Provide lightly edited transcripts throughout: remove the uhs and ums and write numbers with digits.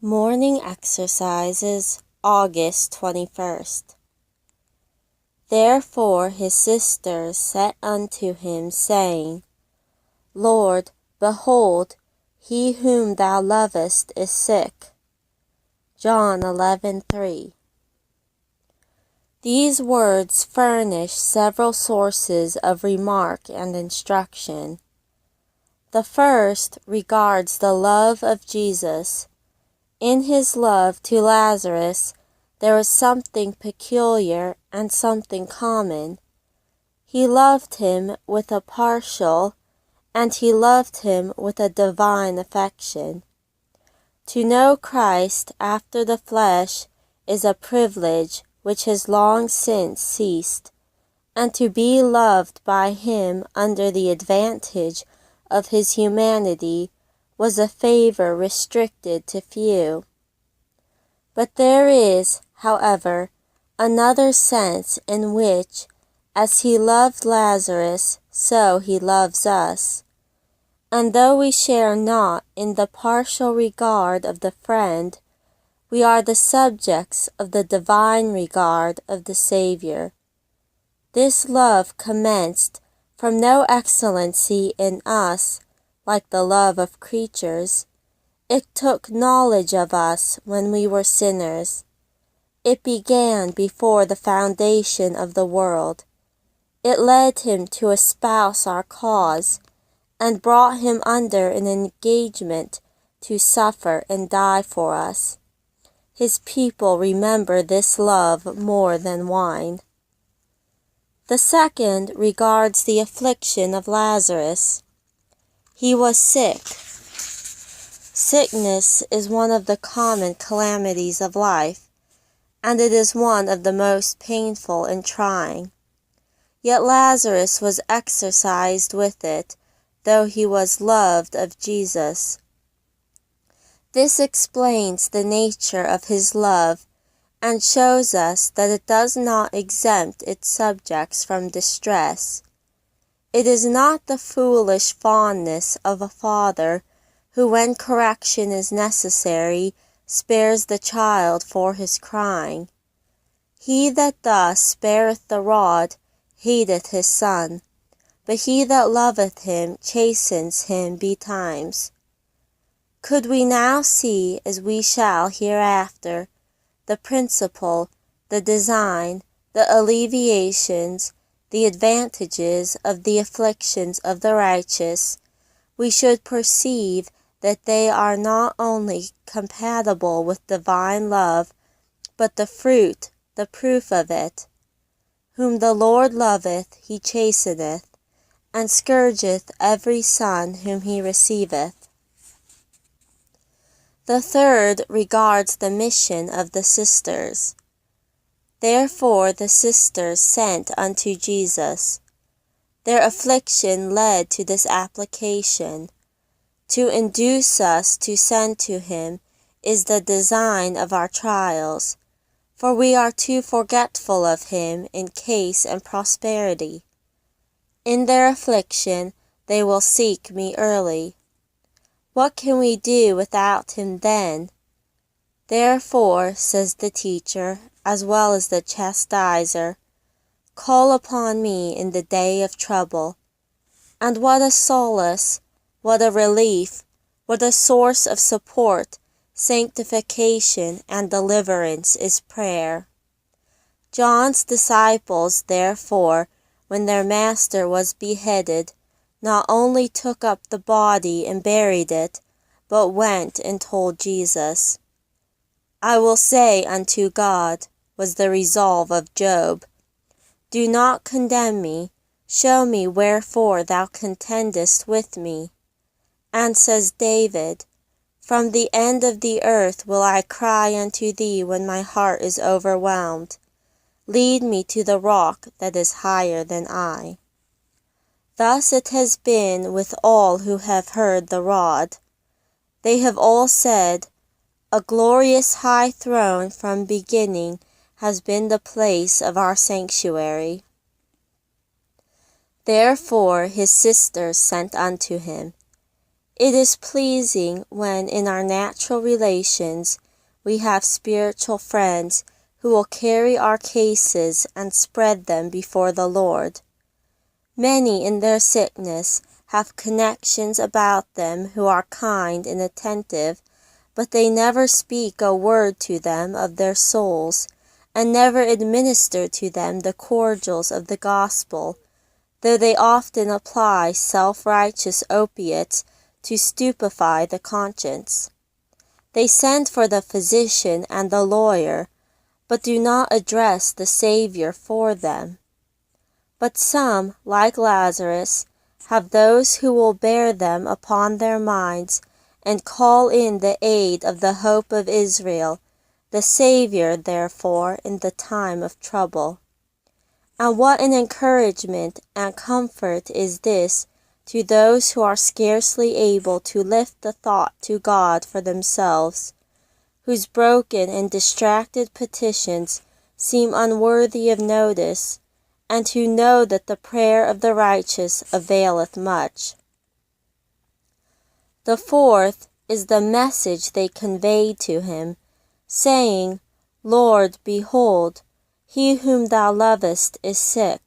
Morning Exercises, August 21st. Therefore his sisters said unto him, saying, Lord, behold, he whom thou lovest is sick. John 11:3. These words furnish several sources of remark and instruction. The first regards the love of Jesus. In his love to Lazarus, there was something peculiar and something common. He loved him with a partial, and he loved him with a divine affection. To know Christ after the flesh is a privilege which has long since ceased, and to be loved by him under the advantage of his humanity was a favor restricted to few. But there is, however, another sense in which, as he loved Lazarus, so he loves us. And though we share not in the partial regard of the friend, we are the subjects of the divine regard of the Savior. This love commenced from no excellency in us, like the love of creatures. It took knowledge of us when we were sinners. It began before the foundation of the world. It led him to espouse our cause, and brought him under an engagement to suffer and die for us. His people remember this love more than wine. The second regards the affliction of Lazarus. He was sick. Sickness is one of the common calamities of life, and it is one of the most painful and trying. Yet Lazarus was exercised with it, though he was loved of Jesus. This explains the nature of his love, and shows us that it does not exempt its subjects from distress. It is not the foolish fondness of a father who, when correction is necessary, spares the child for his crying. He that thus spareth the rod hateth his son, but he that loveth him chastens him betimes. Could we now see, as we shall hereafter, the principle, the design, the alleviations, the advantages of the afflictions of the righteous, we should perceive that they are not only compatible with divine love, but the fruit, the proof of it. Whom the Lord loveth, he chasteneth, and scourgeth every son whom he receiveth. The third regards the mission of the sisters. Therefore the sisters sent unto Jesus. Their affliction led to this application. To induce us to send to him is the design of our trials, for we are too forgetful of him in case and prosperity. In their affliction they will seek me early. What can we do without him then? Therefore, says the teacher, as well as the chastiser, call upon me in the day of trouble. And what a solace, what a relief, what a source of support, sanctification, and deliverance is prayer. John's disciples, therefore, when their master was beheaded, not only took up the body and buried it, but went and told Jesus. I will say unto God, was the resolve of Job, do not condemn me, show me wherefore thou contendest with me. And says David, from the end of the earth will I cry unto thee when my heart is overwhelmed. Lead me to the rock that is higher than I. Thus it has been with all who have heard the rod. They have all said, a glorious high throne from beginning has been the place of our sanctuary. Therefore his sisters sent unto him. It is pleasing when in our natural relations we have spiritual friends who will carry our cases and spread them before the Lord. Many in their sickness have connections about them who are kind and attentive, but they never speak a word to them of their souls, and never administer to them the cordials of the gospel, though they often apply self-righteous opiates to stupefy the conscience. They send for the physician and the lawyer, but do not address the Savior for them. But some, like Lazarus, have those who will bear them upon their minds and call in the aid of the hope of Israel, the Savior, therefore, in the time of trouble. And what an encouragement and comfort is this to those who are scarcely able to lift the thought to God for themselves, whose broken and distracted petitions seem unworthy of notice, and who know that the prayer of the righteous availeth much. The fourth is the message they conveyed to him, saying, Lord, behold, he whom thou lovest is sick.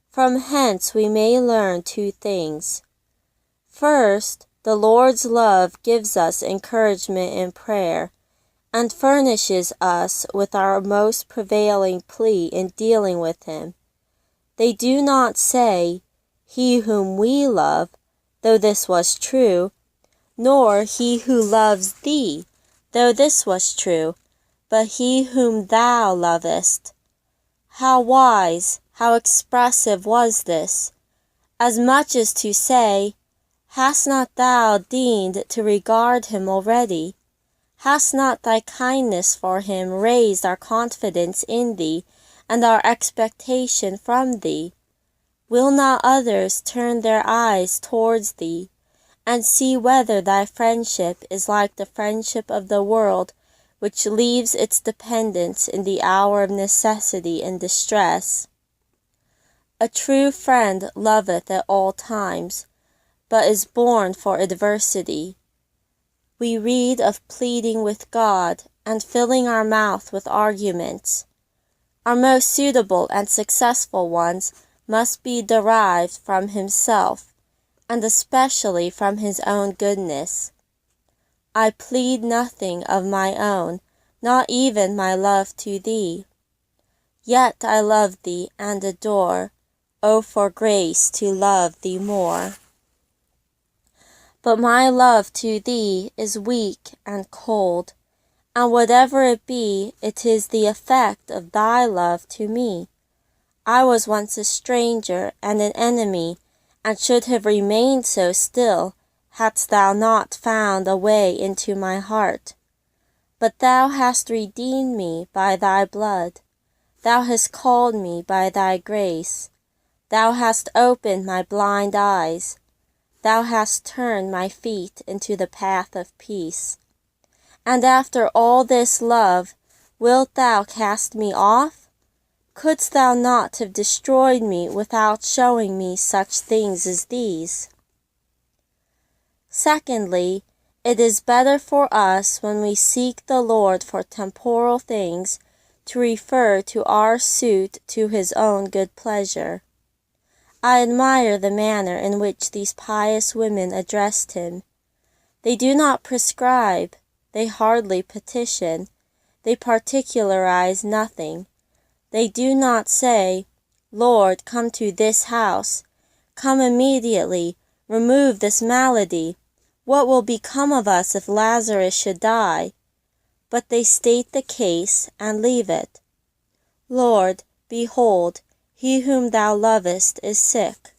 From hence we may learn two things. First, the Lord's love gives us encouragement in prayer, and furnishes us with our most prevailing plea in dealing with him. They do not say, he whom we love, though this was true, nor he who loves thee, though this was true, but he whom thou lovest. How wise, how expressive was this, as much as to say, hast not thou deigned to regard him already? Hast not thy kindness for him raised our confidence in thee, and our expectation from thee? Will not others turn their eyes towards thee, and see whether thy friendship is like the friendship of the world, which leaves its dependence in the hour of necessity and distress? A true friend loveth at all times, but is born for adversity. We read of pleading with God and filling our mouth with arguments. Our most suitable and successful ones must be derived from himself, and especially from his own goodness. I plead nothing of my own, not even my love to thee. Yet I love thee and adore, O for grace to love thee more. But my love to thee is weak and cold, and whatever it be, it is the effect of thy love to me. I was once a stranger and an enemy, and should have remained so still, hadst thou not found a way into my heart. But thou hast redeemed me by thy blood. Thou hast called me by thy grace. Thou hast opened my blind eyes. Thou hast turned my feet into the path of peace. And after all this love, wilt thou cast me off? Couldst thou not have destroyed me without showing me such things as these? Secondly, it is better for us when we seek the Lord for temporal things to refer to our suit to his own good pleasure. I admire the manner in which these pious women addressed him. They do not prescribe, they hardly petition, they particularize nothing. They do not say, Lord, come to this house, come immediately, remove this malady. What will become of us if Lazarus should die? But they state the case and leave it. Lord, behold, he whom thou lovest is sick.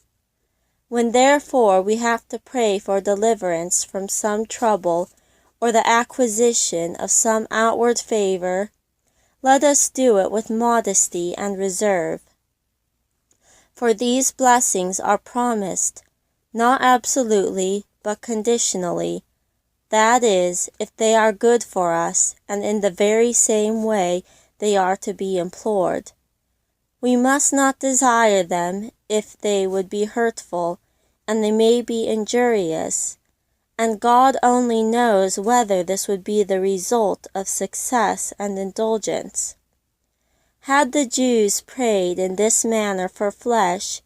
When therefore we have to pray for deliverance from some trouble or the acquisition of some outward favor, let us do it with modesty and reserve. For these blessings are promised, not absolutely, but conditionally, that is, if they are good for us, and in the very same way they are to be implored. We must not desire them if they would be hurtful, and they may be injurious, and God only knows whether this would be the result of success and indulgence. Had the Jews prayed in this manner for flesh,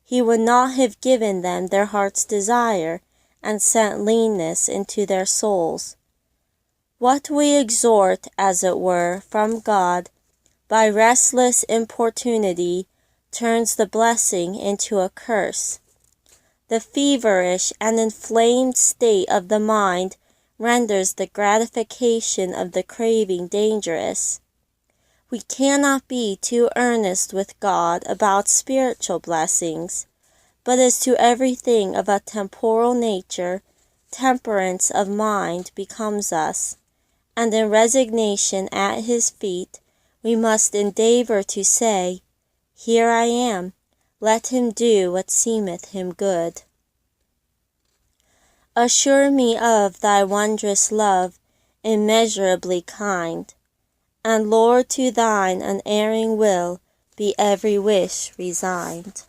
He would not have given them their heart's desire and sent leanness into their souls. What we extort, as it were, from God, by restless importunity, turns the blessing into a curse. The feverish and inflamed state of the mind renders the gratification of the craving dangerous. We cannot be too earnest with God about spiritual blessings, but as to everything of a temporal nature, temperance of mind becomes us, and in resignation at His feet we must endeavor to say, Here I am, let Him do what seemeth Him good. Assure me of Thy wondrous love, immeasurably kind, and Lord, to Thine unerring will be every wish resigned.